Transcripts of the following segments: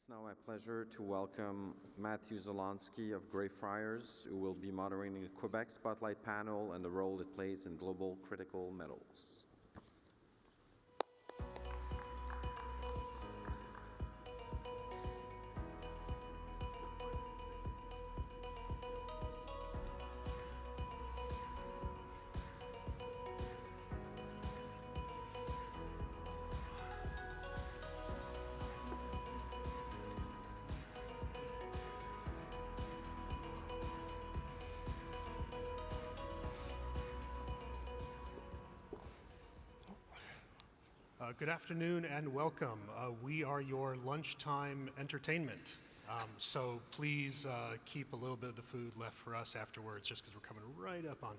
It's now my pleasure to welcome Matthew Zolnowski of Greyfriars, who will be moderating the Quebec Spotlight panel and the role it plays in global critical metals. Good afternoon and welcome. We are your lunchtime entertainment. So please keep a little bit of the food left for us afterwards, just because we're coming right up on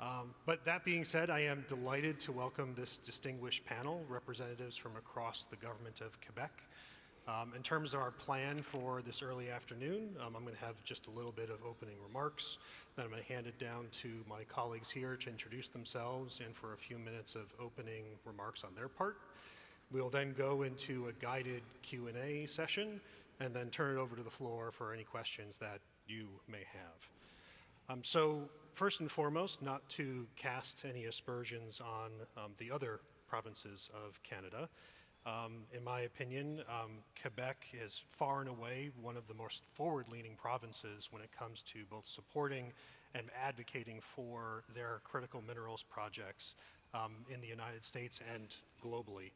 time. But that being said, I am delighted to welcome this distinguished panel, representatives from across the government of Quebec. In terms of our plan for this early afternoon, I'm going to have just a little bit of opening remarks. Then I'm going to hand it down to my colleagues here to introduce themselves and for a few minutes of opening remarks on their part. We'll then go into a guided Q&A session and then turn it over to the floor for any questions that you may have. So first and foremost, not to cast any aspersions on the other provinces of Canada. In my opinion, Quebec is far and away one of the most forward-leaning provinces when it comes to both supporting and advocating for their critical minerals projects in the United States and globally.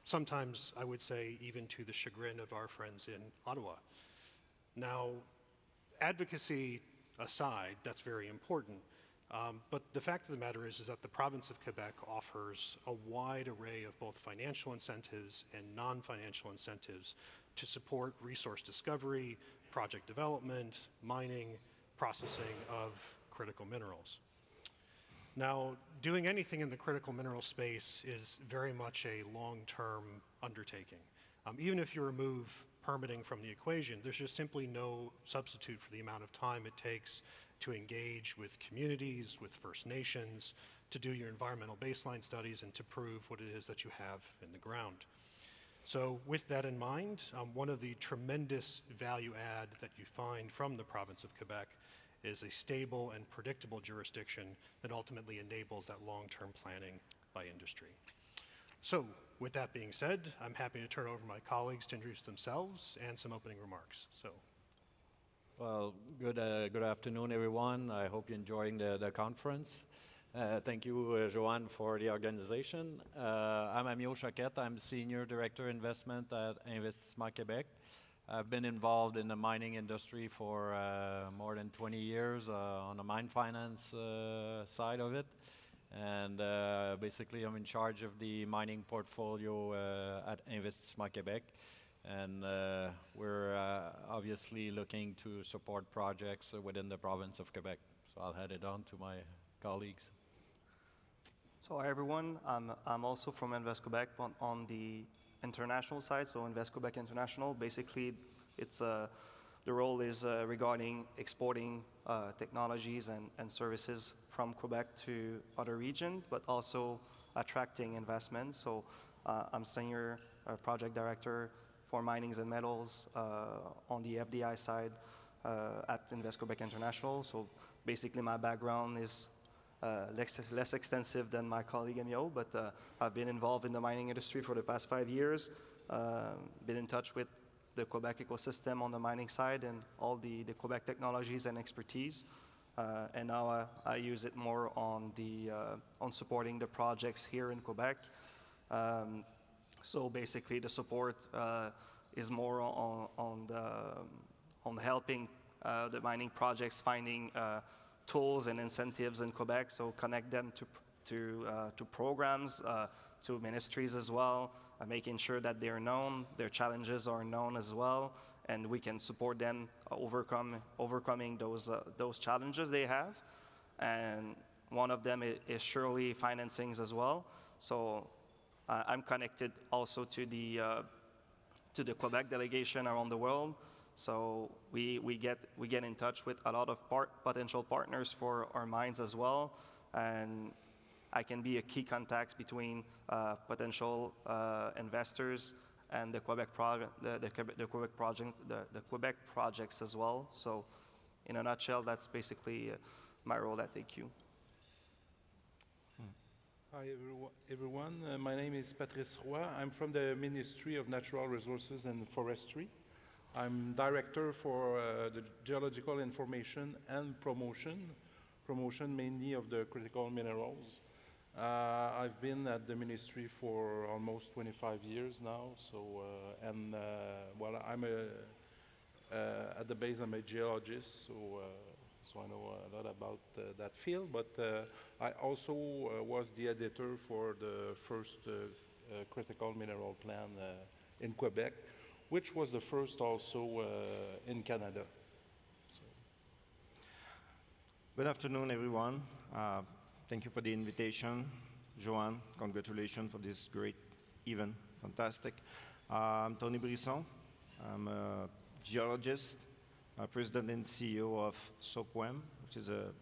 Sometimes I would say even to the chagrin of our friends in Ottawa. Now, advocacy aside, that's very important. But the fact of the matter is that the province of Quebec offers a wide array of both financial incentives and non-financial incentives to support resource discovery, project development, mining, processing of critical minerals. Now, doing anything in the critical mineral space is very much a long-term undertaking. Even if you remove permitting from the equation, there's just simply no substitute for the amount of time it takes to engage with communities, with First Nations, to do your environmental baseline studies and to prove what it is that you have in the ground. So with that in mind, one of the tremendous value add that you find from the province of Quebec is a stable and predictable jurisdiction that ultimately enables that long-term planning by industry. So, with that being said, I'm happy to turn over to my colleagues to introduce themselves and some opening remarks. Well, good afternoon, everyone. I hope you're enjoying the conference. Thank you, Joanne, for the organization. I'm Amyot Choquette. I'm Senior Director Investment at Investissement, Quebec. I've been involved in the mining industry for more than 20 years on the mine finance side of it. And basically, I'm in charge of the mining portfolio at Investissement Québec. And we're obviously looking to support projects within the province of Quebec. So I'll hand it on to my colleagues. So hi, everyone. I'm also from Invest Quebec, but on the international side, so Invest Quebec International. Basically, it's the role is regarding exporting technologies and services from Quebec to other regions, but also attracting investments. So I'm Senior Project Director for Minings and Metals on the FDI side at Invest Quebec International. So basically my background is less extensive than my colleague Amyot, but I've been involved in the mining industry for the past 5 years, been in touch with the Quebec ecosystem on the mining side and all the Quebec technologies and expertise. And now I use it more on supporting the projects here in Quebec. So basically the support is more on helping the mining projects finding tools and incentives in Quebec, so connect them to programs, to ministries as well, making sure that they're known, their challenges are known as well, and we can support them overcoming those challenges they have. And one of them is surely financings as well. So I'm connected also to the Quebec delegation around the world. So we get in touch with a lot of potential partners for our mines as well, and I can be a key contact between potential investors and the Quebec Quebec projects as well. So, in a nutshell, that's basically my role at AQ. Hi everyone. My name is Patrice. I'm from the Ministry of Natural Resources and Forestry. I'm director for the geological information and promotion mainly of the critical minerals. I've been at the ministry for almost 25 years now. So, well, at the base, I'm a geologist, so I know a lot about that field, but I also was the editor for the first critical mineral plan in Quebec, which was the first also in Canada. So. Good afternoon, everyone. Thank you for the invitation. Joanne, congratulations for this great event. Fantastic. I'm Tony Brisson. I'm a geologist, President and CEO of SOQUEM, which is a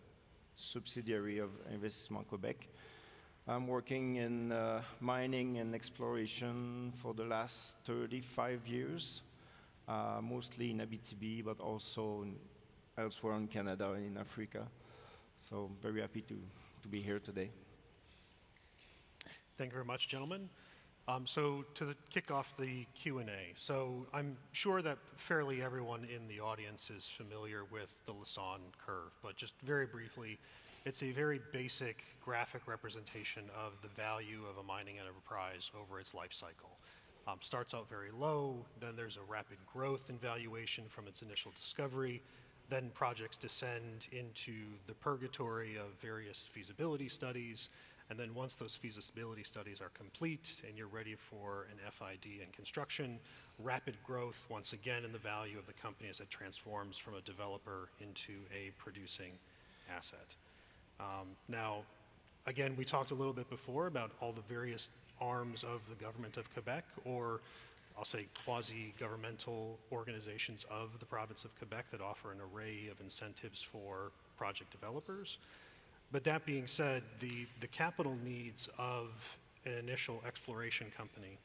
subsidiary of Investissement Quebec. I'm working in mining and exploration for the last 35 years, mostly in Abitibi, but also elsewhere in Canada and in Africa. So very happy to be here today. Thank you very much, gentlemen. So to kick off the Q&A, so I'm sure that fairly everyone in the audience is familiar with the Lassonde curve, but just very briefly, it's a very basic graphic representation of the value of a mining enterprise over its life cycle. Starts out very low, then there's a rapid growth in valuation from its initial discovery, then projects descend into the purgatory of various feasibility studies, and then once those feasibility studies are complete and you're ready for an FID and construction, rapid growth once again in the value of the company as it transforms from a developer into a producing asset. Now, again, we talked a little bit before about all the various arms of the government of Quebec, or I'll say quasi-governmental organizations of the province of Quebec that offer an array of incentives for project developers. But that being said, the capital needs of an initial exploration company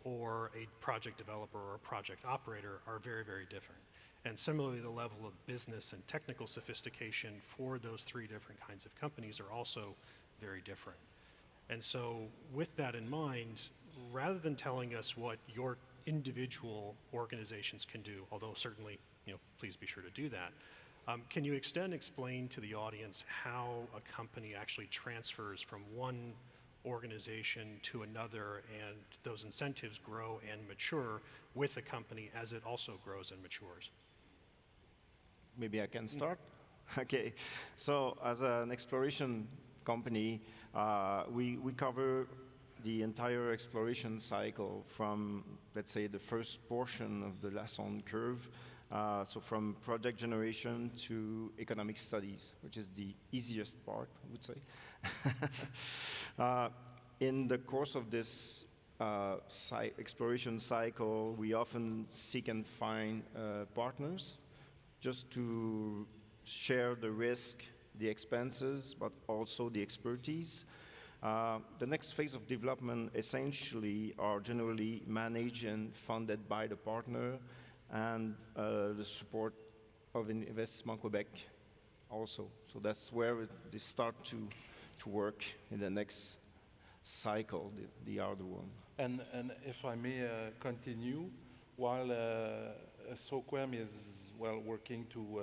or a project developer or a project operator are very, very different. And similarly, the level of business and technical sophistication for those three different kinds of companies are also very different. And so with that in mind, rather than telling us what your individual organizations can do, although certainly, please be sure to do that, can you explain to the audience how a company actually transfers from one organization to another and those incentives grow and mature with the company as it also grows and matures? Maybe I can start? Okay, so as an exploration company, we cover the entire exploration cycle from, let's say, the first portion of the Lassonde curve, so from project generation to economic studies, which is the easiest part, I would say. In the course of this exploration cycle, we often seek and find partners just to share the risk, the expenses, but also the expertise. The next phase of development essentially are generally managed and funded by the partner and the support of Investissement Quebec also. So that's where they start to work in the next cycle, the other one. And if I may continue, while SOQUEM is working to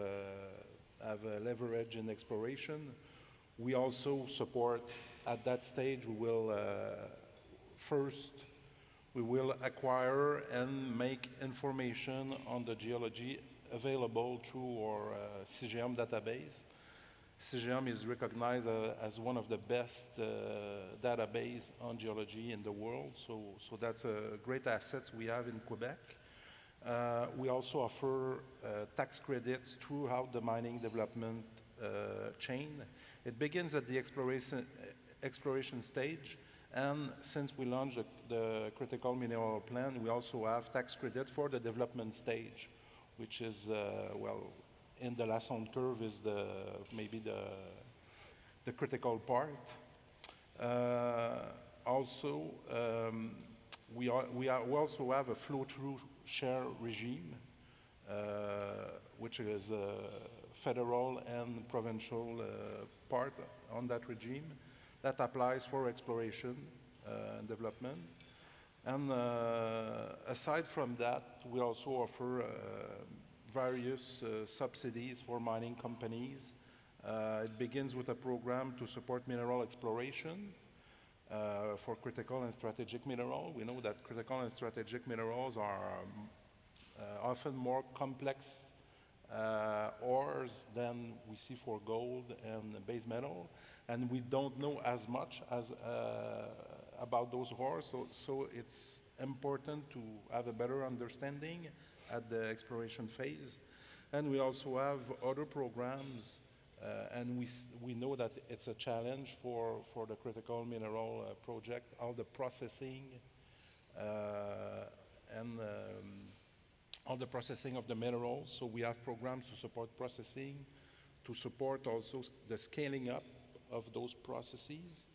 have a leverage in exploration, we also support at that stage. We will acquire and make information on the geology available through our CGM database. CGM is recognized as one of the best database on geology in the world, so that's a great asset we have in Quebec. We also offer tax credits throughout the mining development chain. It begins at the exploration stage, and since we launched the critical mineral plan, we also have tax credit for the development stage, which is, in the Lassonde curve is maybe the critical part. Also, We also have a flow-through share regime, which is a federal and provincial part on that regime that applies for exploration and development. And aside from that, we also offer various subsidies for mining companies. It begins with a program to support mineral exploration for critical and strategic minerals. We know that critical and strategic minerals are often more complex ores than we see for gold and base metal, and we don't know as much as about those ores, so it's important to have a better understanding at the exploration phase. And we also have other programs, and we know that it's a challenge for the critical mineral project, all the processing and all the processing of the minerals. So we have programs to support processing, to support also the scaling up of those processes.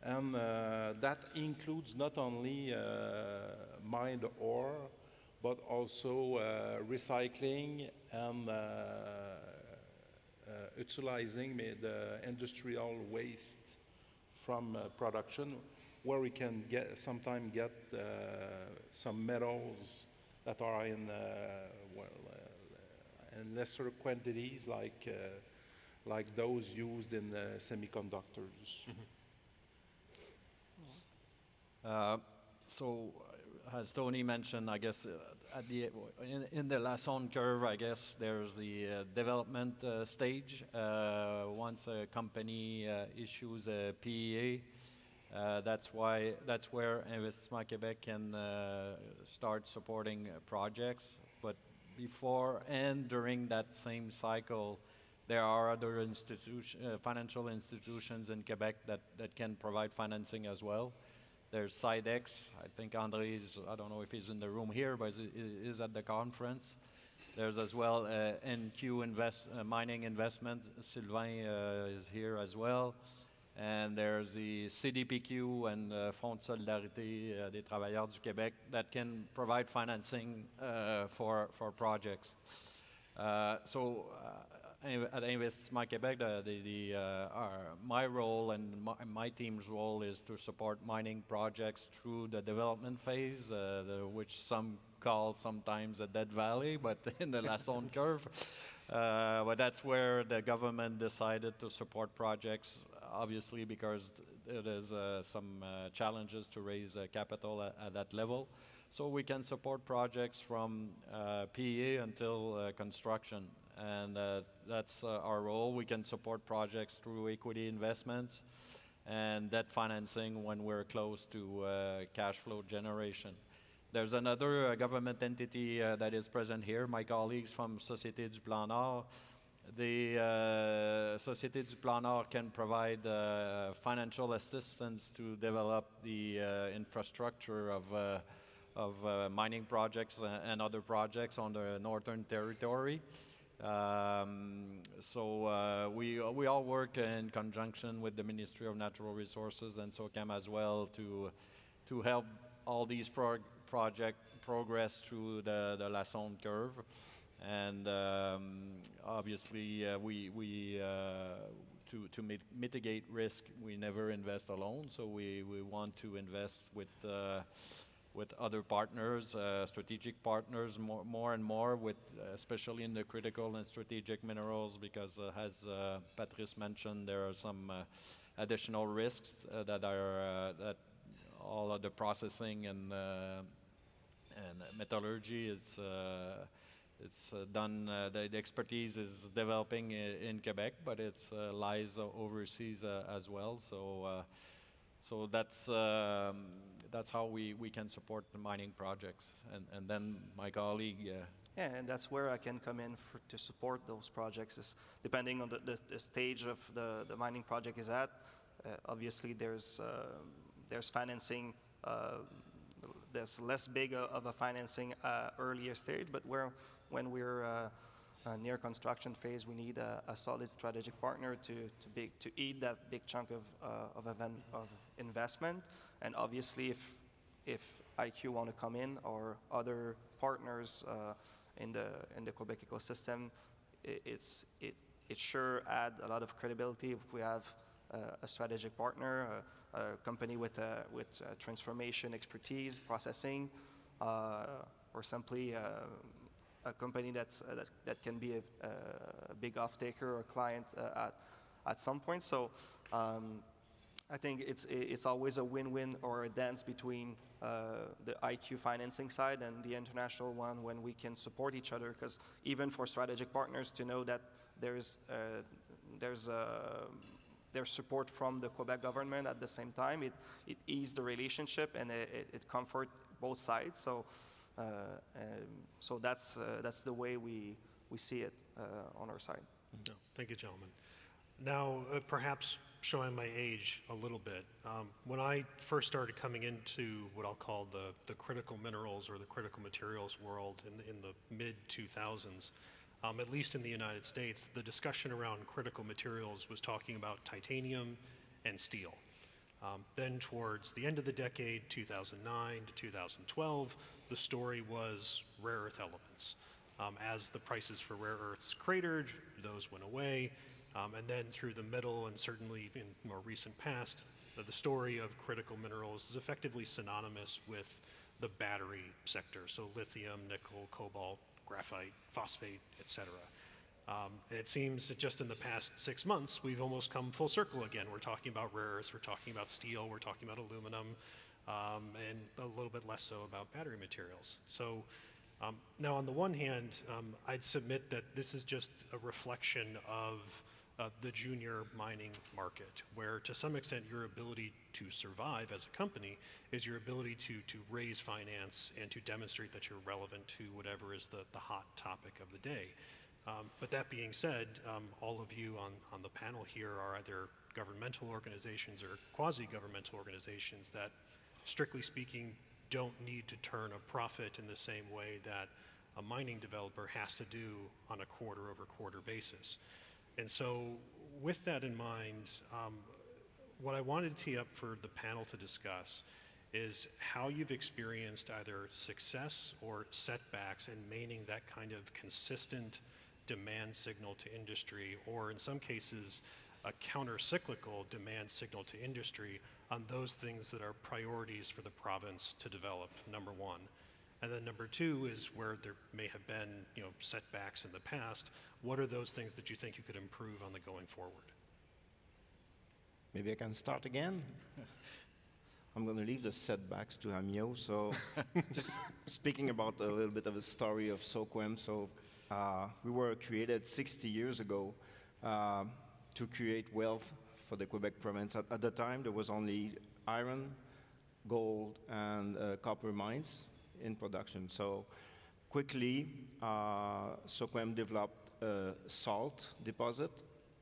And that includes not only mined ore, but also recycling and utilizing the industrial waste from production, where we can sometimes get some metals that are in lesser quantities, like those used in semiconductors. So, as Tony mentioned, I guess in the Lassonde curve, I guess there's the development stage. Once a company issues a PEA, that's where Investissement Québec can start supporting projects. But before and during that same cycle, there are other financial institutions in Quebec that can provide financing as well. There's SIDEX. I think Andre I don't know if he's in the room here, but he is at the conference. There's as well NQ Mining Investment. Sylvain is here as well. And there's the CDPQ and Fonds de Solidarité des Travailleurs du Québec that can provide financing for projects. At Investissement Québec, my role and my team's role is to support mining projects through the development phase, which some call sometimes a dead valley, but in the Lassonde curve. But that's where the government decided to support projects, obviously because there's some challenges to raise capital at that level. So we can support projects from PEA until construction. And that's our role. We can support projects through equity investments and debt financing when we're close to cash flow generation. There's another government entity that is present here, my colleagues from Société du Plan Nord. The Société du Plan Nord can provide financial assistance to develop the infrastructure of mining projects and other projects on the Northern Territory. We all work in conjunction with the Ministry of Natural Resources and SOQUEM as well to help all these projects progress through the Lassonde curve. And obviously, to mitigate risk, we never invest alone. So we want to invest with other partners, strategic partners, more and more, especially in the critical and strategic minerals, because as Patrice mentioned, there are some additional risks that all of the processing and metallurgy. It's done. The expertise is developing in Quebec, but it lies overseas as well. So that's how we can support the mining projects. And then my colleague. Yeah, and that's where I can come in to support those projects. Is depending on the stage of the mining project is at. Obviously, there's financing. There's less big of a financing earlier stage, but when we're near construction phase, we need a solid strategic partner to eat that big chunk of investment. And obviously, if IQ want to come in or other partners in the Quebec ecosystem, it sure add a lot of credibility if we have a strategic partner, a company with transformation expertise, processing, or simply a company that can be a big off-taker or client at some point. So I think it's always a win-win or a dance between the IQ financing side and the international one when we can support each other, because even for strategic partners to know that there's support from the Quebec government at the same time, it eases the relationship and it comforts both sides. So so that's the way we see it on our side. No, thank you, gentlemen. Now, perhaps showing my age a little bit, when I first started coming into what I'll call the critical minerals or the critical materials world in the mid-2000s, at least in the United States, the discussion around critical materials was talking about titanium and steel. Then towards the end of the decade, 2009 to 2012, the story was rare earth elements. As the prices for rare earths cratered, those went away. And then through the middle and certainly in more recent past, the story of critical minerals is effectively synonymous with the battery sector. So lithium, nickel, cobalt, graphite, phosphate, et cetera. And it seems that just in the past 6 months, we've almost come full circle again. We're talking about rare earths, we're talking about steel, we're talking about aluminum, and a little bit less so about battery materials. So now on the one hand, I'd submit that this is just a reflection of the junior mining market, where to some extent your ability to survive as a company is your ability to raise finance and to demonstrate that you're relevant to whatever is the hot topic of the day. But that being said, all of you on the panel here are either governmental organizations or quasi-governmental organizations that, strictly speaking, don't need to turn a profit in the same way that a mining developer has to do on a quarter-over-quarter basis. And so with that in mind, what I wanted to tee up for the panel to discuss is how you've experienced either success or setbacks in maintaining that kind of consistent demand signal to industry, or in some cases, a counter-cyclical demand signal to industry on those things that are priorities for the province to develop, number one. And then number two is where there may have been, setbacks in the past. What are those things that you think you could improve on the going forward? Maybe I can start again. I'm going to leave the setbacks to Amyot. So just speaking about a little bit of a story of SOQUEM. So we were created 60 years ago to create wealth for the Quebec province. At the time, there was only iron, gold, and copper mines in production. So quickly, SOQUEM developed a salt deposit,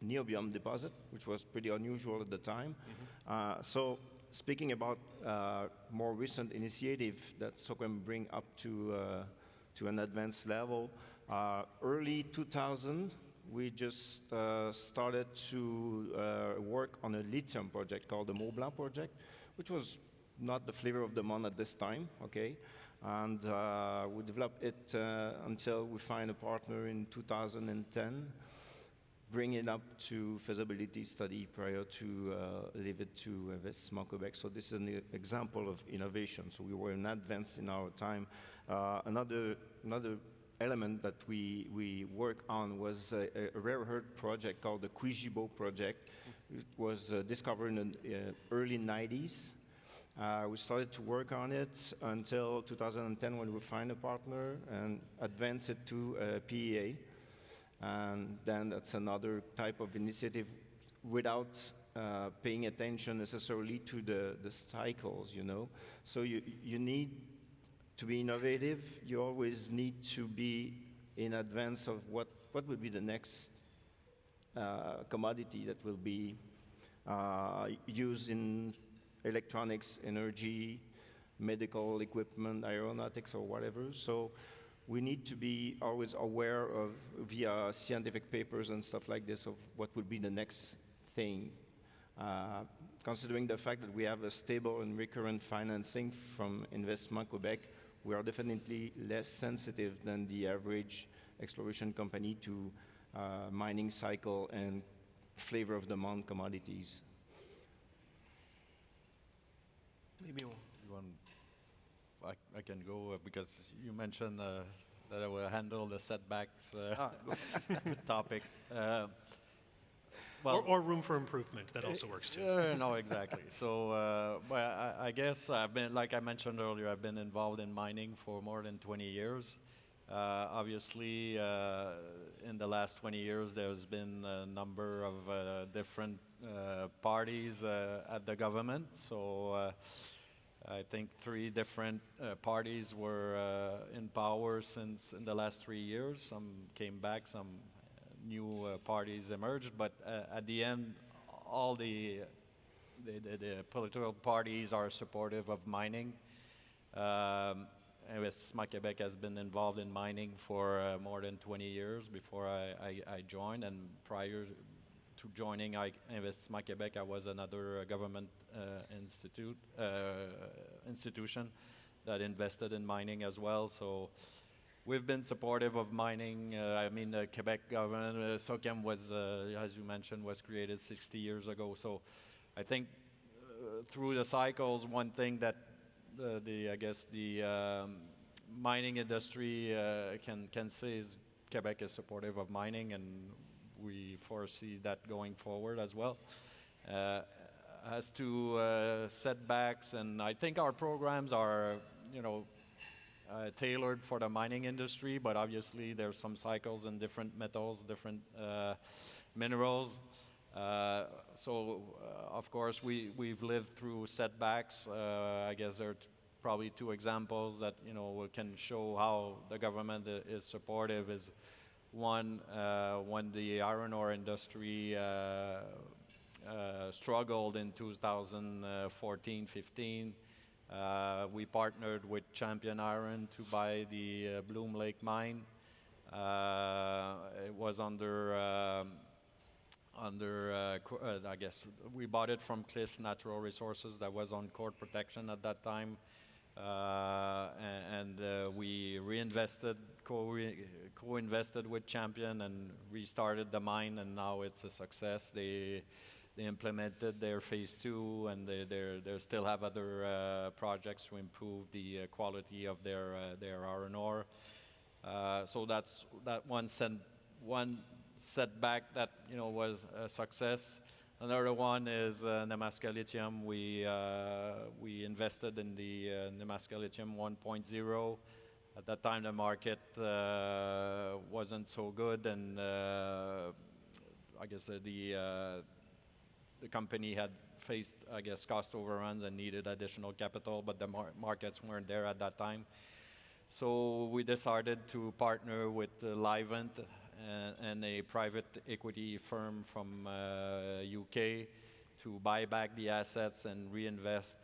niobium deposit, which was pretty unusual at the time. So speaking about more recent initiative that SOQUEM bring up to an advanced level, early 2000, we just started to work on a lithium project called the Mont Blanc project, which was not the flavor of the month at this time, okay? And we developed it until we find a partner in 2010, bring it up to feasibility study prior to leave it to Investissement Quebec. So this is an example of innovation. So we were in advance in our time. Another element that we work on was a rare earth project called the Quijibo project. It was discovered in the early 90s. We started to work on it until 2010 when we find a partner and advance it to a PEA. And then that's another type of initiative without paying attention necessarily to the cycles, So you need to be innovative. You always need to be in advance of what will be the next commodity that will be used in electronics, energy, medical equipment, aeronautics, or whatever. So we need to be always aware of, via scientific papers and stuff like this, of what would be the next thing Considering the fact that we have a stable and recurrent financing from Investissement Quebec, we are definitely less sensitive than the average exploration company to mining cycle and flavor of the month commodities. Maybe You want, I can go because you mentioned that I will handle the setbacks topic. Well, or room for improvement, that also works too. no, exactly. So, but I guess I've been, like I mentioned earlier, I've been involved in mining for more than 20 years. Obviously, in the last 20 years, there's been a number of different parties at the government. So I think 3 different parties were in power since in the last 3 years. Some came back, some new parties emerged, but at the end, all the political parties are supportive of mining. Investissement Quebec has been involved in mining for more than 20 years before I joined, and prior to joining Investissement Quebec, I was another government institution that invested in mining as well. So we've been supportive of mining. I mean, the Quebec government, SOQUEM was, as you mentioned, was created 60 years ago. So I think through the cycles, one thing that I guess the mining industry can say is Quebec is supportive of mining, and we foresee that going forward as well. As to setbacks, and I think our programs are, tailored for the mining industry, but obviously there's some cycles in different metals, different minerals. So of course we've lived through setbacks. I guess there are probably 2 examples that can show how the government is supportive. Is one, when the iron ore industry struggled in 2014-15. We partnered with Champion Iron to buy the Bloom Lake mine. It was under I guess we bought it from Cliffs Natural Resources that was on court protection at that time, and we reinvested, co-invested with Champion and restarted the mine, and now it's a success. They implemented their phase 2, and they still have other projects to improve the quality of their iron ore. So that's that one setback that was a success. Another one is Nemaska Lithium. We invested in the Nemaska Lithium 1.0. At that time, the market wasn't so good, and I guess the company had faced, I guess, cost overruns and needed additional capital, but the markets weren't there at that time. So we decided to partner with Livent and a private equity firm from UK to buy back the assets and reinvest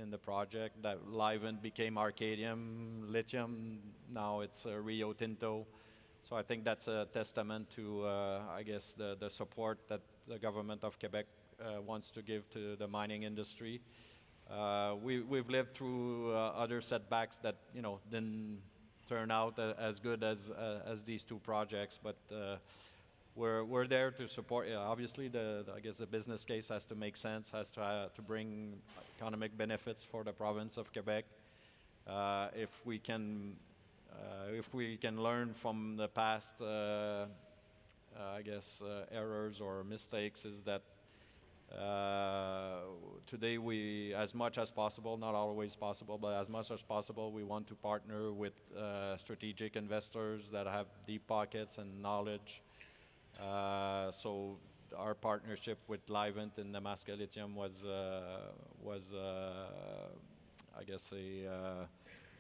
in the project. That Livent became Arcadium Lithium. Now it's Rio Tinto. So I think that's a testament to, I guess, the support that the government of Quebec wants to give to the mining industry. We've lived through other setbacks that didn't turn out as good as these 2 projects, but we're there to support. Obviously, I guess the business case has to make sense, has to bring economic benefits for the province of Quebec. If we can learn from the past, I guess errors or mistakes, is that today we, as much as possible, not always possible, but as much as possible, we want to partner with strategic investors that have deep pockets and knowledge. So our partnership with Livent and Nemaska Lithium was I guess a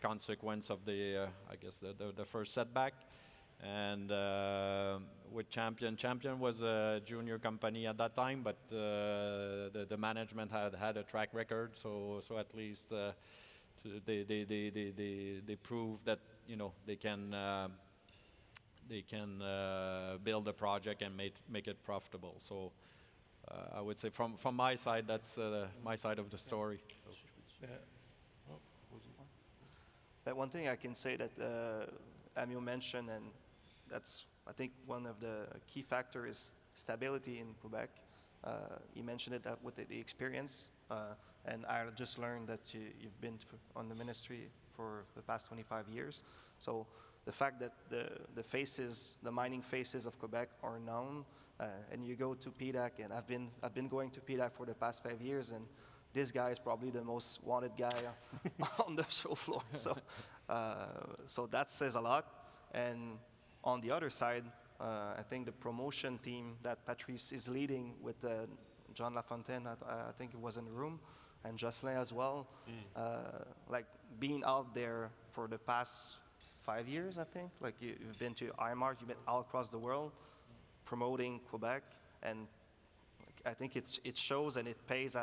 consequence of the first setback. And with Champion was a junior company at that time, but the management had a track record, so at least they proved that they can build a project and make it profitable. So I would say from my side, that's my side of the story. So. But one thing I can say that Amyot mentioned, and that's, I think, one of the key factors is stability in Quebec. He mentioned it with the experience, and I just learned that you've been on the ministry for the past 25 years. So the fact that the mining faces of Quebec are known, and you go to PDAC, and I've been going to PDAC for the past 5 years, and this guy is probably the most wanted guy on the show floor. So that says a lot. And on the other side, I think the promotion team that Patrice is leading with John Lafontaine, I think he was in the room, and Jocelyn as well, like being out there for the past 5 years, I think. Like you've been to IMARC, you've been all across the world promoting Quebec, and I think it shows and it pays.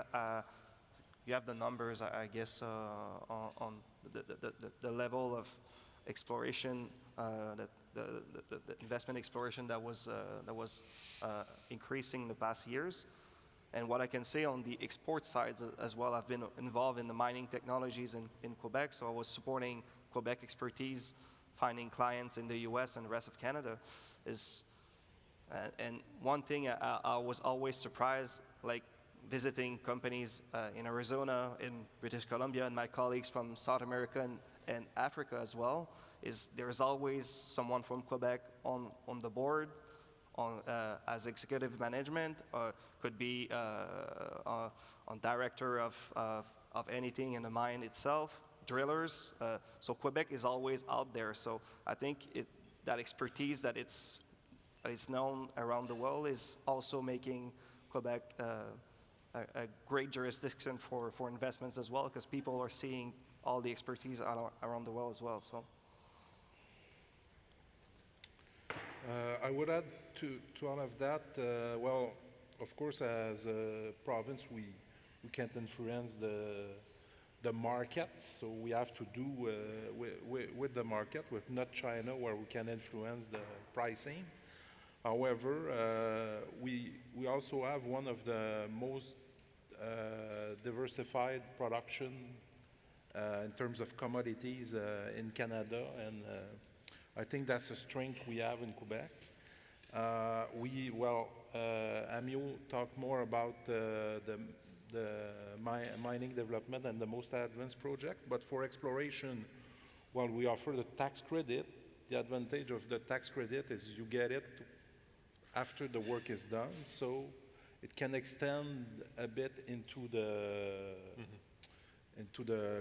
You have the numbers, I guess, on the level of exploration, the investment exploration that was increasing in the past years. And what I can say on the export side as well, I've been involved in the mining technologies in Quebec, so I was supporting Quebec expertise, finding clients in the US and the rest of Canada. And one thing I was always surprised, like visiting companies in Arizona, in British Columbia, and my colleagues from South America and Africa as well, is there's always someone from Quebec on the board, as executive management, could be on director of anything in the mine itself, drillers. So Quebec is always out there. So I think that expertise that it's known around the world is also making Quebec a great jurisdiction for investments as well, because people are seeing all the expertise around the world as well. So. I would add to all of that, well, of course, as a province, we can't influence the markets, so we have to do with the market, with not China, where we can influence the pricing. However, we also have one of the most diversified production in terms of commodities in Canada, and I think that's a strength we have in Quebec. Amyot talked more about the mining development and the most advanced project, but for exploration, well, we offer the tax credit. The advantage of the tax credit is you get it after the work is done, so it can extend a bit into the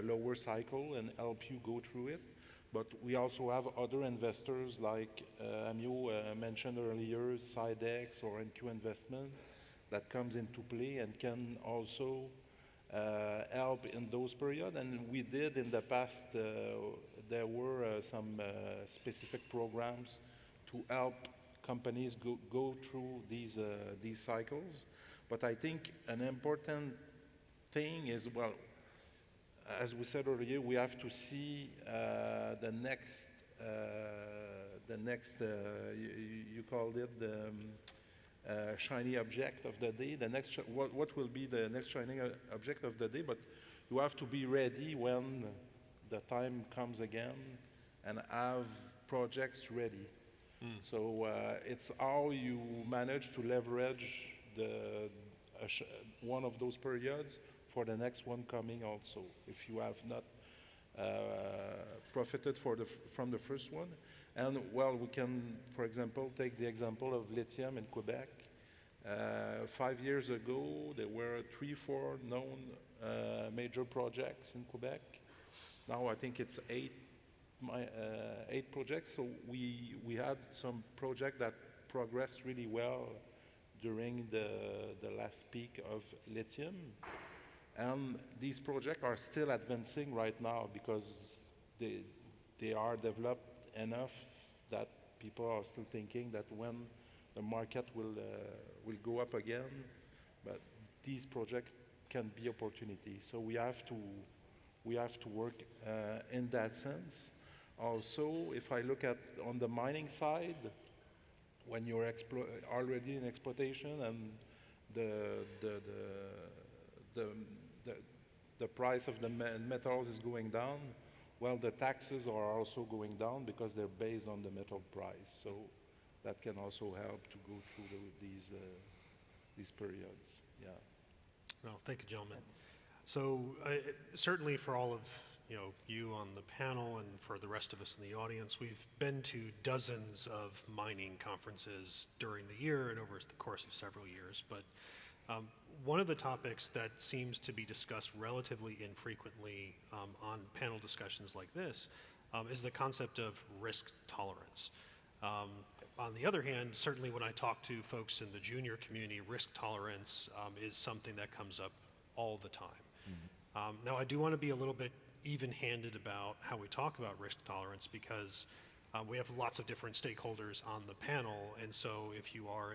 lower cycle and help you go through it. But we also have other investors like Amyot mentioned earlier, Sidex or NQ Investment, that comes into play and can also help in those periods. And we did in the past, there were some specific programs to help companies go through these cycles. But I think an important thing is, well, as we said earlier, we have to see the next, you called it the shiny object of the day. What will be the next shiny object of the day? But you have to be ready when the time comes again and have projects ready. So it's how you manage to leverage one of those periods for the next one coming also, if you have not profited from the first one. And well, we can, for example, take the example of lithium in Quebec. 5 years ago, there were 3-4 known major projects in Quebec. Now I think it's 8 projects. So we had some projects that progressed really well during the last peak of lithium. And these projects are still advancing right now because they are developed enough that people are still thinking that when the market will go up again, but these projects can be opportunities. So we have to work in that sense. Also, if I look at on the mining side, when you're already in exploitation and the, the, the, the, the price of the metals is going down, well, the taxes are also going down because they're based on the metal price. So that can also help to go through these periods. Yeah. Well, thank you, gentlemen. So certainly for all of you on the panel and for the rest of us in the audience, we've been to dozens of mining conferences during the year and over the course of several years. But one of the topics that seems to be discussed relatively infrequently on panel discussions like this is the concept of risk tolerance. On the other hand, certainly when I talk to folks in the junior community, risk tolerance is something that comes up all the time. Mm-hmm. Now, I do want to be a little bit even-handed about how we talk about risk tolerance because we have lots of different stakeholders on the panel, and so if you are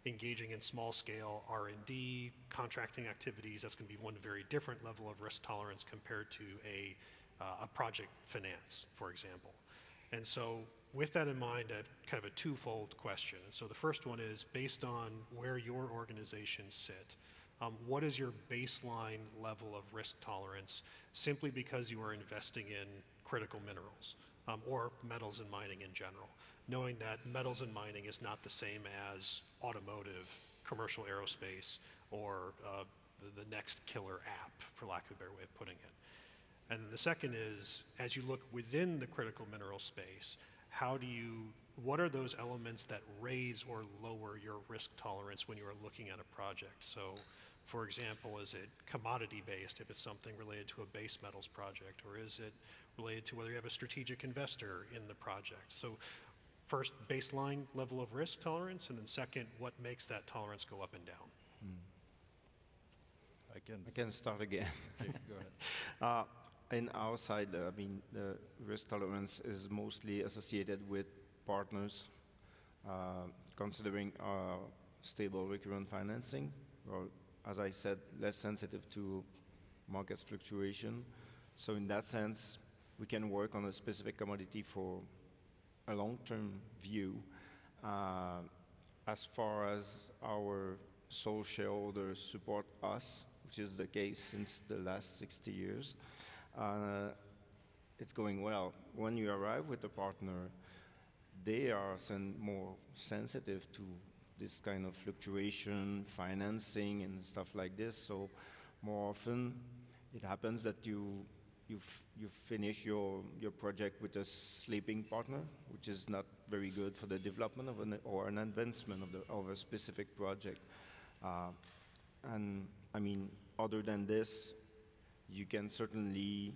engaging in small-scale R&D, contracting activities, that's going to be one very different level of risk tolerance compared to a project finance, for example. And so with that in mind, I have kind of a twofold question. So the first one is, based on where your organizations sit, what is your baseline level of risk tolerance simply because you are investing in critical minerals or metals and mining in general, knowing that metals and mining is not the same as automotive, commercial aerospace, or the next killer app, for lack of a better way of putting it. And the second is, as you look within the critical mineral space, what are those elements that raise or lower your risk tolerance when you are looking at a project? So, for example, is it commodity-based if it's something related to a base metals project, or is it related to whether you have a strategic investor in the project? So first, baseline level of risk tolerance, and then second, what makes that tolerance go up and down? I can start again. Okay, go ahead. In our side, I mean, the risk tolerance is mostly associated with partners, considering stable recurrent financing, or as I said, less sensitive to market fluctuation. So in that sense, we can work on a specific commodity for a long-term view. As far as our sole shareholders support us, which is the case since the last 60 years, it's going well. When you arrive with a partner, they are more sensitive to this kind of fluctuation, financing, and stuff like this. So more often, it happens that you finish your project with a sleeping partner, which is not very good for the development of an advancement of a specific project. And I mean, other than this, you can certainly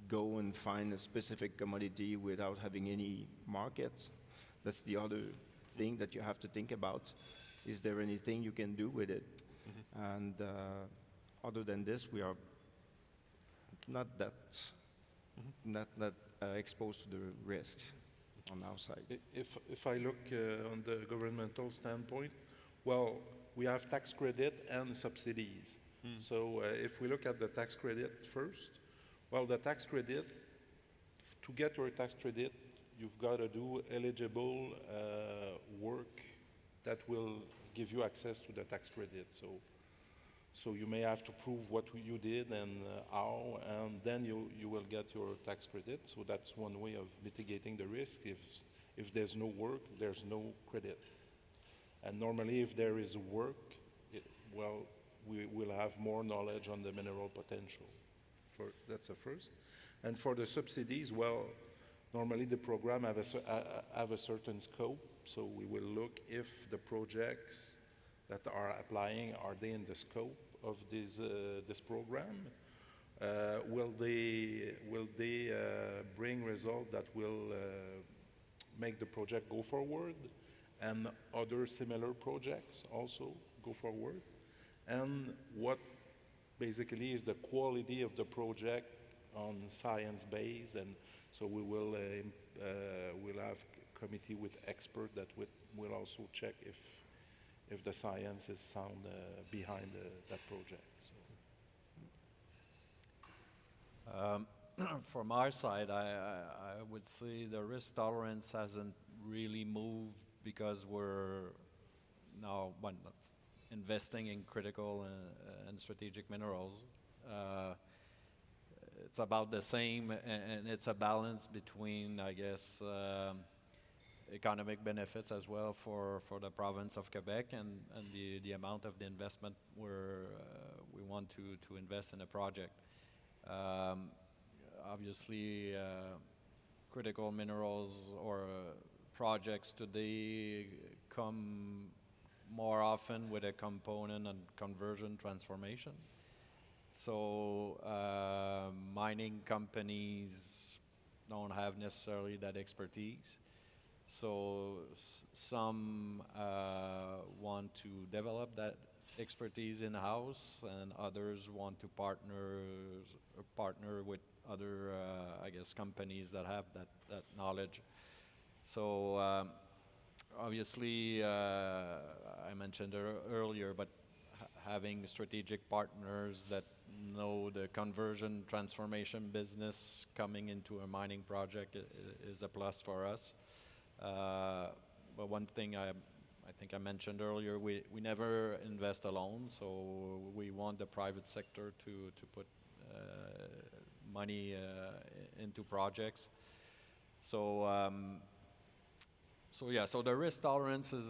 go and find a specific commodity without having any markets. That's the other thing that you have to think about. Is there anything you can do with it? Mm-hmm. And other than this, we are not that exposed to the risk on our side. If I look on the governmental standpoint, well, we have tax credit and subsidies. So if we look at the tax credit first, well, the tax credit, to get your tax credit, you've got to do eligible work that will give you access to the tax credit. So you may have to prove what you did and how, and then you will get your tax credit. So that's one way of mitigating the risk. If there's no work, there's no credit. And normally, if there is work, we will have more knowledge on the mineral potential. That's the first. And for the subsidies, well, normally the program have a certain scope. So we will look if the projects that are applying, are they in the scope of this program? Will they bring results that will make the project go forward, and other similar projects also go forward? And what basically is the quality of the project on science base? And so we will we'll have committee with experts that will also check if the science is sound behind that project. So. From our side, I would say the risk tolerance hasn't really moved because we're now, investing in critical and strategic minerals. It's about the same, and it's a balance between, I guess, economic benefits as well for the province of Quebec and the amount of the investment we want to invest in a project. Obviously, critical minerals or projects today come more often with a component and conversion transformation. So mining companies don't have necessarily that expertise. So some want to develop that expertise in-house, and others want to partner with other, I guess, companies that have that knowledge. So obviously, I mentioned earlier, but having strategic partners that know the conversion transformation business coming into a mining project is a plus for us. But one thing I think I mentioned earlier, we never invest alone, so we want the private sector to put money into projects. So so the risk tolerance is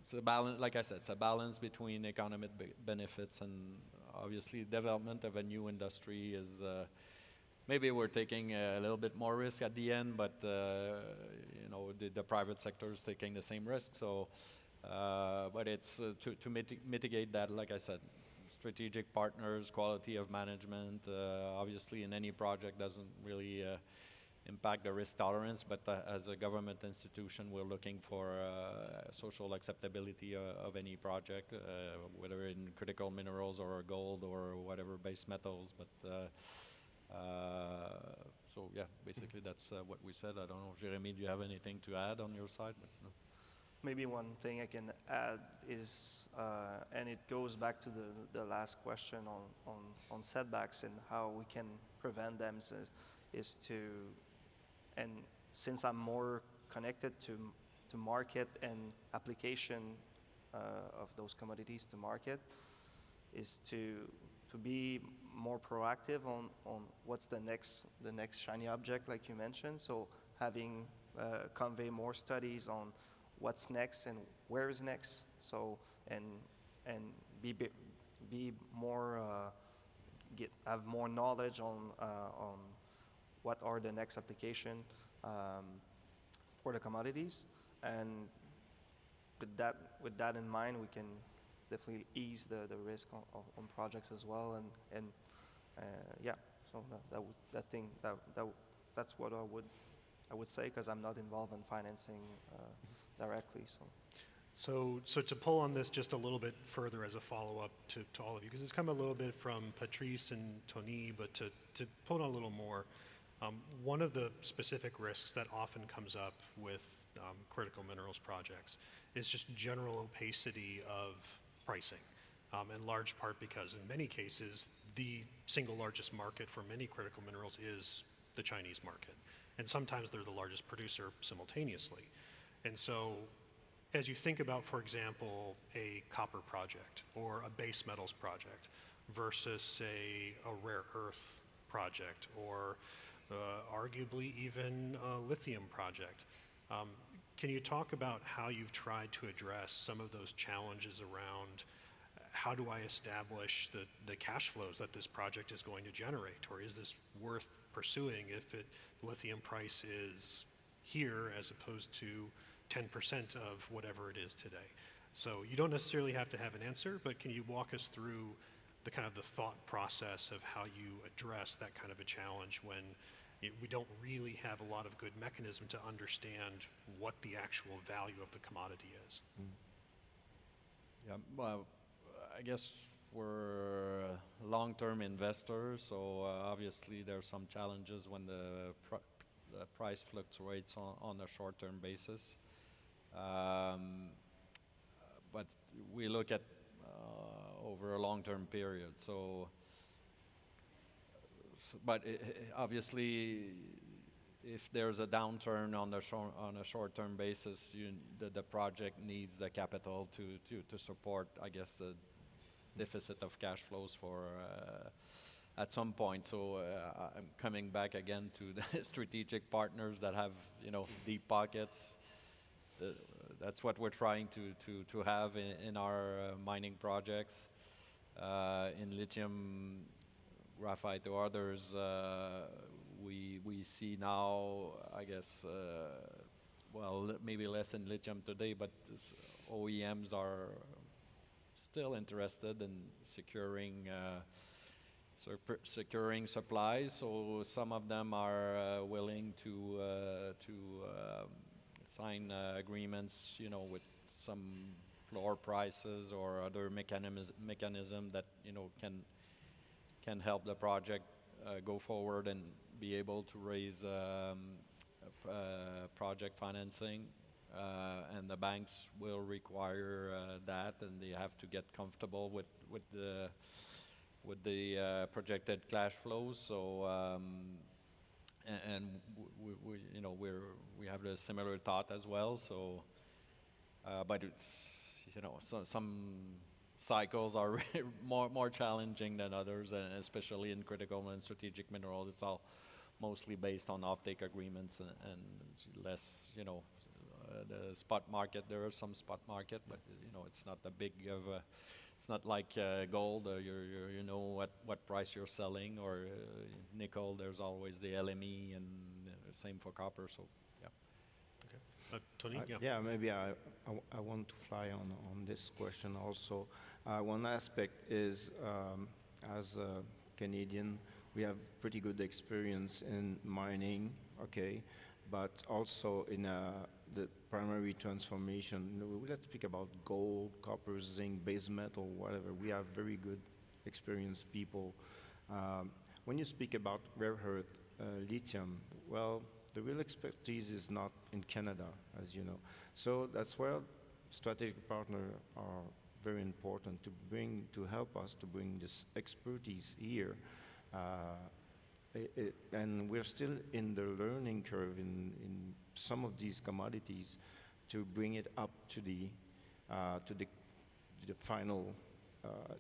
it's a balance. Like I said, it's a balance between economic benefits and obviously development of a new industry is. Maybe we're taking a little bit more risk at the end, but you know, the private sector is taking the same risk. So, but it's to mitigate that. Like I said, strategic partners, quality of management. Obviously, in any project doesn't really impact the risk tolerance. But as a government institution, we're looking for social acceptability of any project, whether in critical minerals or gold or whatever base metals. But so yeah, basically that's what we said. I don't know, Jérémie, do you have anything to add on your side? But no. Maybe one thing I can add is, and it goes back to the last question on setbacks and how we can prevent them, is to, and since I'm more connected to market and application of those commodities to market, is to be more proactive on what's the next shiny object, like you mentioned. So having convey more studies on what's next and where is next. So and be more have more knowledge on what are the next application for the commodities. And with that in mind, we can definitely ease the risk on projects as well, and yeah. So that's what I would say, because I'm not involved in financing directly. So to pull on this just a little bit further as a follow-up to all of you, because it's come a little bit from Patrice and Tony, but to pull on a little more, one of the specific risks that often comes up with critical minerals projects is just general opacity of pricing, in large part because in many cases the single largest market for many critical minerals is the Chinese market, and sometimes they're the largest producer simultaneously. And so as you think about, for example, a copper project or a base metals project versus, say, a rare earth project, or arguably even a lithium project, can you talk about how you've tried to address some of those challenges around how do I establish the cash flows that this project is going to generate, or is this worth pursuing if the lithium price is here as opposed to 10% of whatever it is today? So you don't necessarily have to have an answer, but can you walk us through the kind of the thought process of how you address that kind of a challenge when we don't really have a lot of good mechanism to understand what the actual value of the commodity is? Yeah, well, I guess we're long-term investors, so obviously there are some challenges when the price fluctuates on a short-term basis. But we look at over a long-term period. But obviously, if there's a downturn on a short-term basis, the project needs the capital to support, I guess, the deficit of cash flows for at some point. So I'm coming back again to the strategic partners that have, you know, deep pockets. That's what we're trying to have in our mining projects. In lithium, graphite or others, we see now, I guess, well, maybe less in lithium today, but OEMs are still interested in securing supplies. So some of them are willing to sign agreements, you know, with some floor prices or other mechanism that, you know, can help the project go forward and be able to raise project financing, and the banks will require that, and they have to get comfortable with the projected cash flows. So and we you know, we have a similar thought as well. So but it's, you know, some cycles are more challenging than others, and especially in critical and strategic minerals. It's all mostly based on offtake agreements and less, you know, the spot market. There is some spot market, but, you know, it's not a big of a, it's not like gold. You know what price you're selling, or nickel. There's always the LME, and same for copper. So yeah. Okay. Tony? Yeah, maybe I want to fly on this question also. One aspect is, as a Canadian, we have pretty good experience in mining, okay, but also in the primary transformation. You know, let's speak about gold, copper, zinc, base metal, whatever. We have very good experienced people. When you speak about rare earth, lithium, well, the real expertise is not in Canada, as you know. So that's where strategic partners are very important to help us to bring this expertise here. And we're still in the learning curve in some of these commodities to bring it up to the final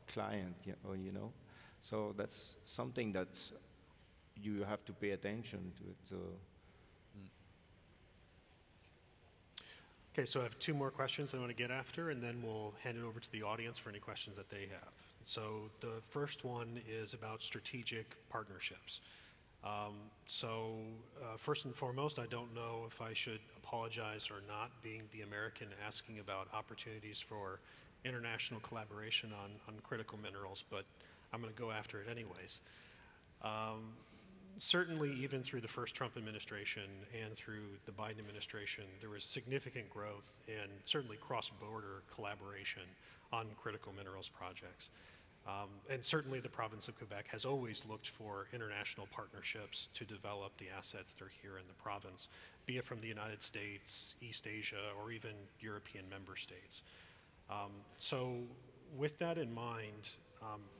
client, you know. So that's something that you have to pay attention to it. So. Okay, so I have two more questions I want to get after, and then we'll hand it over to the audience for any questions that they have. So the first one is about strategic partnerships. First and foremost, I don't know if I should apologize or not, being the American asking about opportunities for international collaboration on critical minerals, but I'm going to go after it anyways. Certainly, even through the first Trump administration and through the Biden administration, there was significant growth and certainly cross-border collaboration on critical minerals projects. And certainly the province of Quebec has always looked for international partnerships to develop the assets that are here in the province, be it from the United States, East Asia, or even European member states. So with that in mind,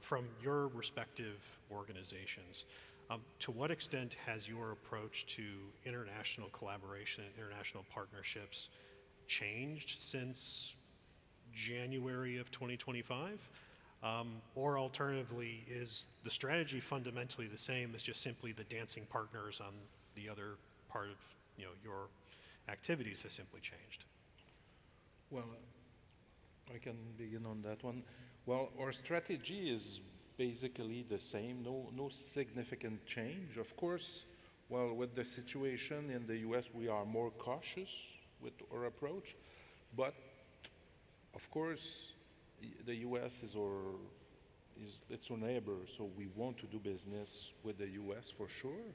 from your respective organizations, to what extent has your approach to international collaboration and international partnerships changed since January of 2025? Or alternatively, is the strategy fundamentally the same, as just simply the dancing partners on the other part of, you know, your activities has simply changed? Well, I can begin on that one. Well, our strategy is basically the same, no significant change. Of course, well, with the situation in the US, we are more cautious with our approach, but of course, the US is our neighbor, so we want to do business with the US for sure.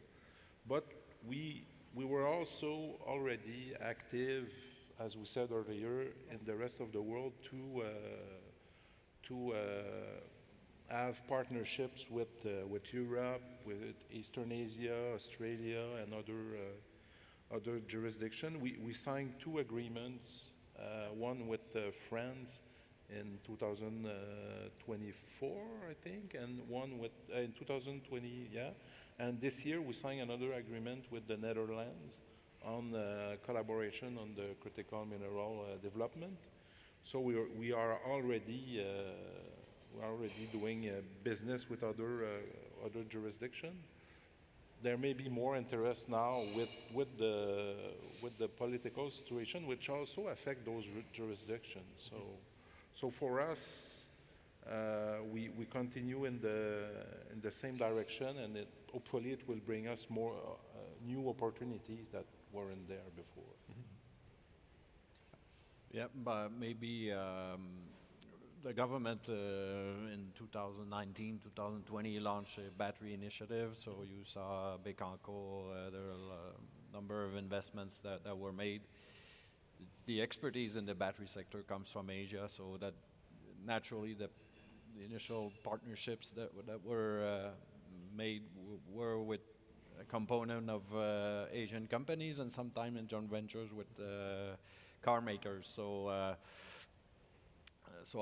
But we were also already active, as we said earlier, in the rest of the world to have partnerships with Europe, with Eastern Asia, Australia, and other jurisdictions. We signed 2 agreements, one with France in 2024, I think, and one with in 2020, yeah. And this year we signed another agreement with the Netherlands on collaboration on the critical mineral development. So we are already doing business with other jurisdictions. There may be more interest now with the political situation, which also affect those jurisdictions. So for us, we continue in the same direction, and hopefully it will bring us more new opportunities that weren't there before. Yeah, but maybe the government in 2019, 2020 launched a battery initiative. So you saw Bécancour, there are a number of investments that were made. The expertise in the battery sector comes from Asia, so that naturally the initial partnerships that were made were with a component of Asian companies and sometimes in joint ventures with car makers. So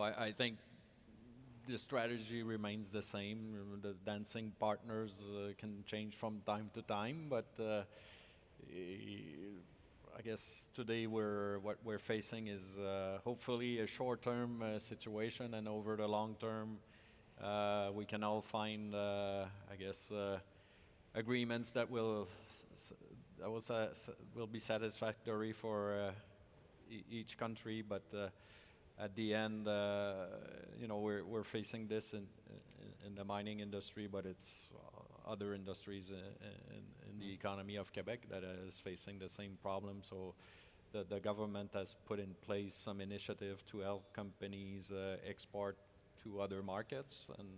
I think the strategy remains the same. The dancing partners can change from time to time, but I guess today what we're facing is hopefully a short-term situation, and over the long term, we can all find, I guess, agreements that will be satisfactory for each country. But at the end, you know, we're facing this in the mining industry, but it's other industries in the economy of Quebec that is facing the same problem. So the government has put in place some initiative to help companies export to other markets, and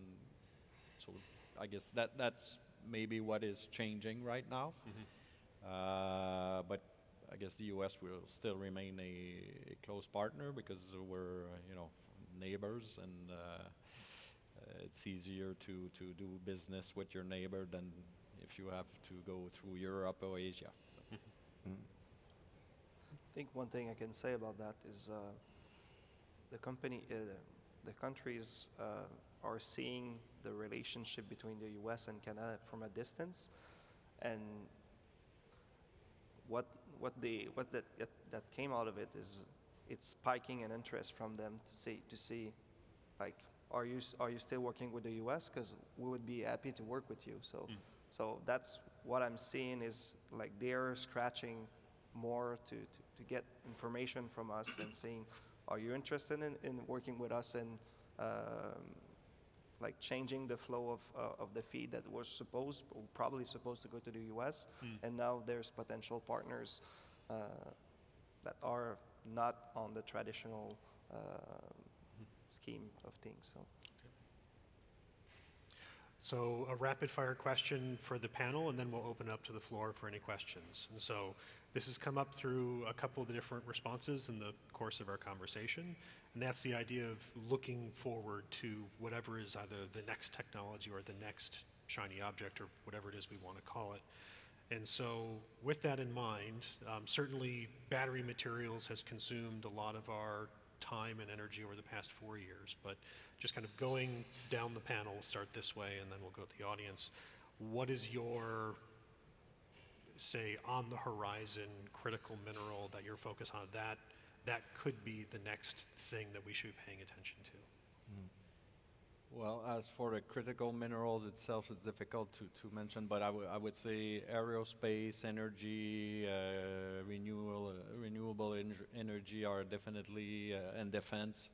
so I guess that's maybe what is changing right now. But I guess the U.S. will still remain a close partner because we're, you know, neighbors, and it's easier to do business with your neighbor than if you have to go through Europe or Asia. I think one thing I can say about that is the countries are seeing the relationship between the U.S. and Canada from a distance, and what that came out of it is it's spiking an interest from them to see like, are you still working with the U.S. because we would be happy to work with you. So that's what I'm seeing is like they're scratching more to get information from us and seeing, are you interested in working with us and like changing the flow of the feed that was probably supposed to go to the U.S. And now there's potential partners that are not on the traditional scheme of things. So a rapid fire question for the panel, and then we'll open up to the floor for any questions. And so this has come up through a couple of the different responses in the course of our conversation, and that's the idea of looking forward to whatever is either the next technology or the next shiny object or whatever it is we want to call it. And so with that in mind, certainly battery materials has consumed a lot of our time and energy over the past 4 years, but just kind of going down the panel, start this way and then we'll go to the audience. What is your, say, on the horizon critical mineral that you're focused on that could be the next thing that we should be paying attention to? Well, as for the critical minerals itself, it's difficult to mention, but I would say aerospace, energy, renewable energy are definitely, and defense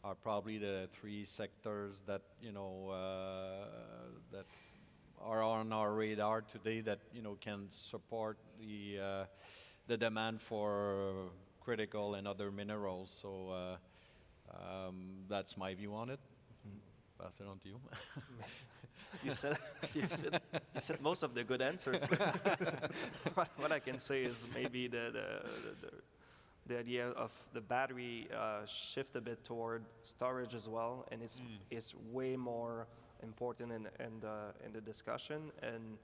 are probably the three sectors that, you know, that are on our radar today that, you know, can support the demand for critical and other minerals. So that's my view on it. Pass it on to you. you said most of the good answers. What I can say is maybe the idea of the battery shift a bit toward storage as well, and it's way more important in the discussion. And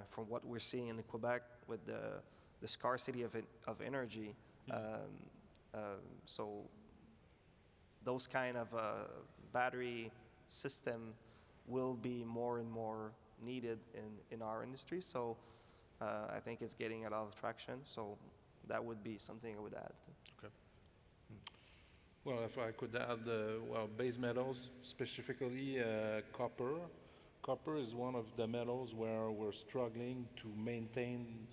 from what we're seeing in Quebec with the scarcity of energy, so those kind of battery system will be more and more needed in our industry. So I think it's getting a lot of traction. So that would be something I would add. Okay. Well, if I could add, well, base metals, specifically copper. Copper is one of the metals where we're struggling to maintain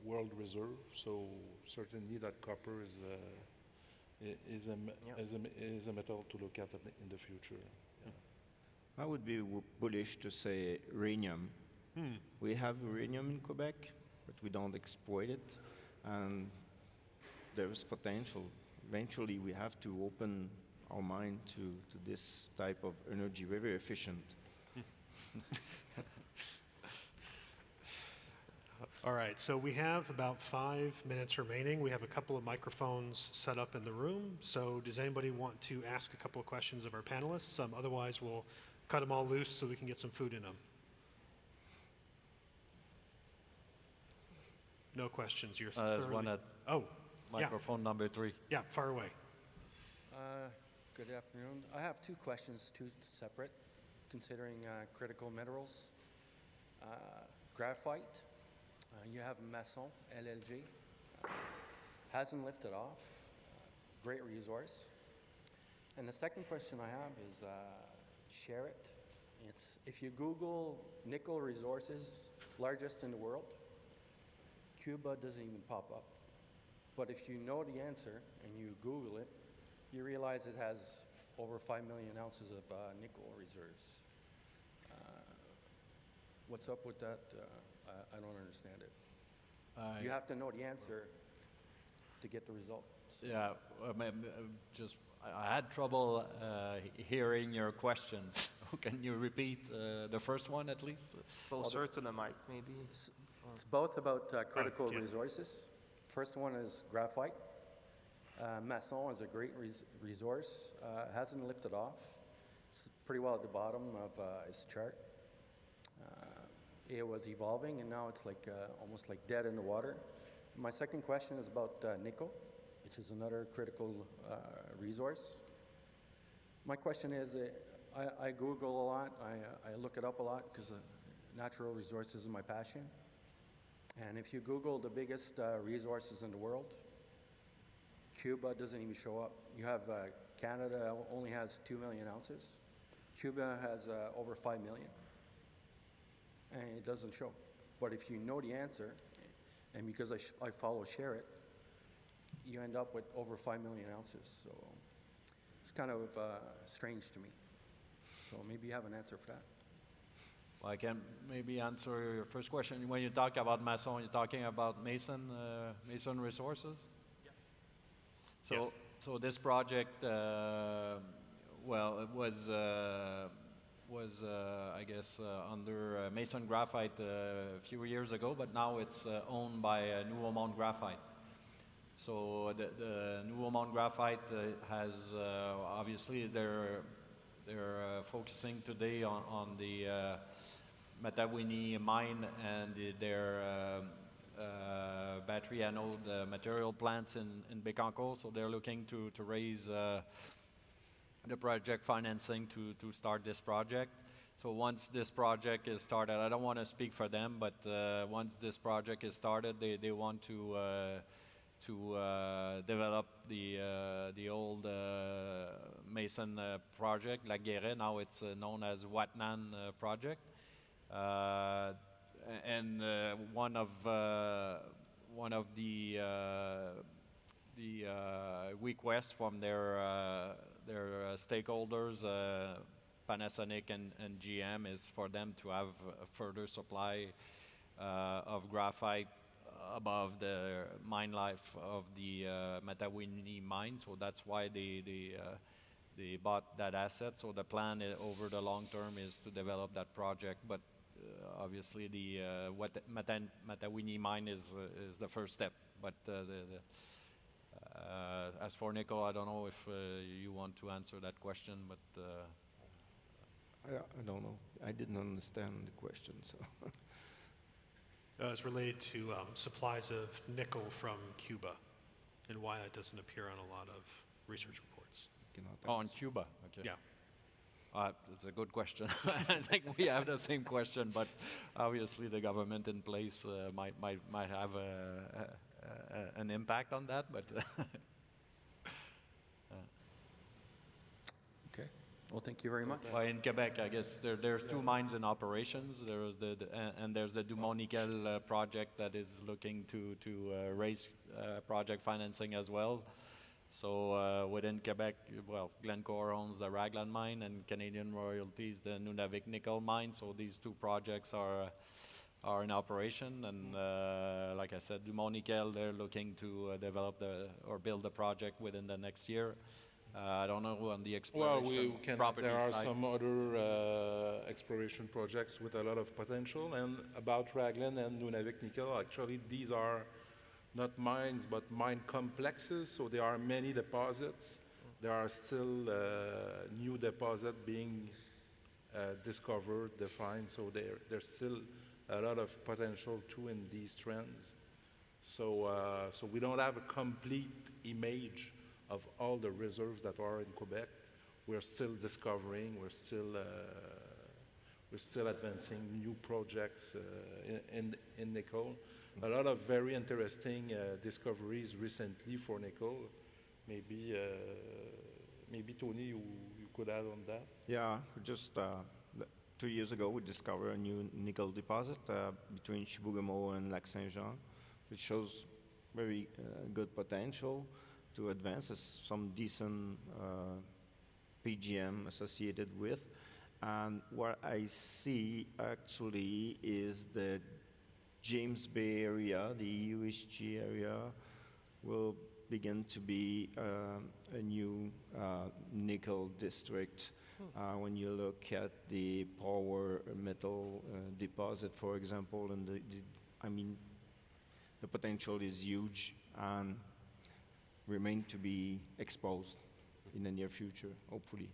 world reserve. So certainly that copper is a metal to look at in the future. Yeah. I would be bullish to say uranium. We have uranium in Quebec, but we don't exploit it, and there's potential. Eventually, we have to open our mind to this type of energy, very efficient. All right, so we have about 5 minutes remaining. We have a couple of microphones set up in the room. So does anybody want to ask a couple of questions of our panelists? Otherwise, we'll cut them all loose so we can get some food in them. No questions. You're There's one at microphone number 3. Yeah, far away. Good afternoon. I have 2 questions, 2 separate, considering critical minerals. Graphite, you have Masson, LLG, hasn't lifted off, great resource. And the second question I have is Choquette. It's, if you Google nickel resources, largest in the world, Cuba doesn't even pop up. But if you know the answer and you Google it, you realize it has over 5 million ounces of nickel reserves. What's up with that? I don't understand it. You have to know the answer to get the results. Yeah, I had trouble hearing your questions. Can you repeat the first one at least? Closer to the mic, maybe. It's both about critical resources. First one is graphite. Masson is a great resource. Hasn't lifted off. It's pretty well at the bottom of its chart. It was evolving, and now it's like almost like dead in the water. My second question is about nickel, which is another critical resource. My question is, I Google a lot, I look it up a lot because natural resources is my passion. And if you Google the biggest resources in the world, Cuba doesn't even show up. You have Canada only has 2 million ounces. Cuba has over 5 million. And it doesn't show. But if you know the answer, and because I follow Choquette, you end up with over 5 million ounces. So it's kind of strange to me. So maybe you have an answer for that. Well, I can maybe answer your first question. When you talk about Masson, you're talking about Mason Resources? Yeah. So this project, well, it was I guess, under Mason Graphite a few years ago, but now it's owned by Nouveau Monde Graphite. So the Nouveau Monde Graphite has, obviously, they're focusing today on the Matawini mine and their battery anode material plants in Bécancour. So they're looking to raise the project financing to start this project. So once this project is started, I don't want to speak for them, but once this project is started, they want to develop the old Mason project, La Guéret. Now it's known as Watnan project. And one of the requests from their stakeholders, Panasonic and GM, is for them to have a further supply of graphite above the mine life of the Matawini mine. So that's why they bought that asset. So the plan over the long term is to develop that project. But obviously the Matawini mine is the first step. But as for nickel, I don't know if you want to answer that question, but I don't know. I didn't understand the question, so. It's related to supplies of nickel from Cuba and why it doesn't appear on a lot of research reports. cannot Oh, in answer. Cuba, okay. Yeah. That's a good question. I think we have the same question, but obviously the government in place might have an impact on that, but Okay. Well, thank you very much. well, in Quebec, I guess there's two mines in operations. There's and there's the Dumont Nickel project that is looking to raise project financing as well. So within Quebec, well, Glencore owns the Raglan mine, and Canadian Royalties the Nunavik nickel mine. So these two projects are in operation, and like I said, Dumont Nickel, they're looking to develop or build the project within the next year. I don't know on the exploration property there are side. some other exploration projects with a lot of potential. And about Raglan and Nunavik Nickel, actually these are not mines but mine complexes, so there are many deposits. There are still new deposits being discovered, defined, so there's still a lot of potential too in these trends. So we don't have a complete image of all the reserves that are in Quebec. We're still discovering, we're still advancing new projects in nickel. A lot of very interesting discoveries recently for nickel. Maybe Tony, you could add on that. Yeah, just 2 years ago, we discovered a new nickel deposit between Chibougamau and Lac Saint-Jean, which shows very good potential to advance. There's some decent PGM associated with. And what I see actually is the James Bay area, the USG area, will begin to be a new nickel district. When you look at the power metal deposit, for example, and I mean, the potential is huge and remain to be exposed in the near future, hopefully.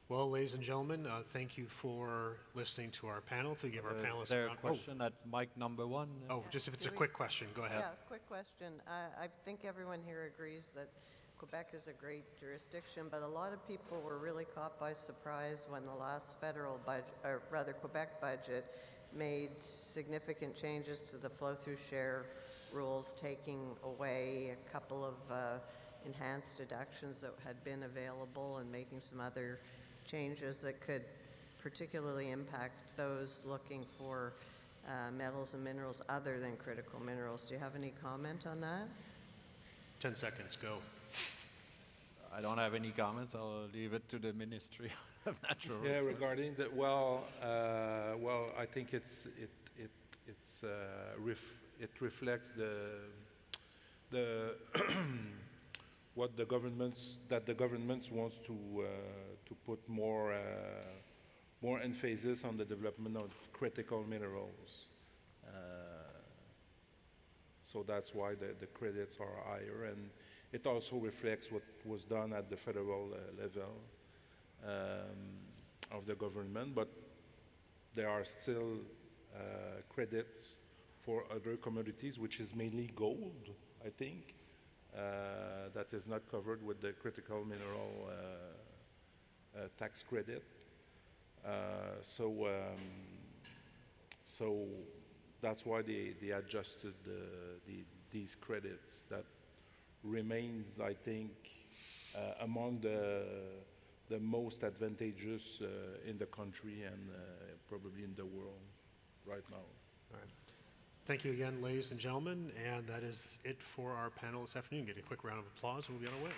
Well, ladies and gentlemen, thank you for listening to our panel. If we give our panelists Is there a round- question at mic number 1? just if it's a Do we- quick question, go ahead. Yeah, quick question. I think everyone here agrees that Quebec is a great jurisdiction, but a lot of people were really caught by surprise when the last federal budget, or rather Quebec budget, made significant changes to the flow-through share rules, taking away a couple of enhanced deductions that had been available and making some other changes that could particularly impact those looking for metals and minerals other than critical minerals. Do you have any comment on that? 10 seconds, go. I don't have any comments. I'll leave it to the Ministry of Natural Yeah, Resources. regarding the I think it reflects the what the government wants to put more emphasis on the development of critical minerals. So that's why the credits are higher, and it also reflects what was done at the federal level of the government, but there are still credits for other commodities, which is mainly gold, I think, that is not covered with the critical mineral tax credit. So that's why they adjusted these credits. That remains, I think, among the most advantageous in the country and probably in the world right now. All right. Thank you again, ladies and gentlemen, and that is it for our panel this afternoon. Get a quick round of applause and we'll be on our way.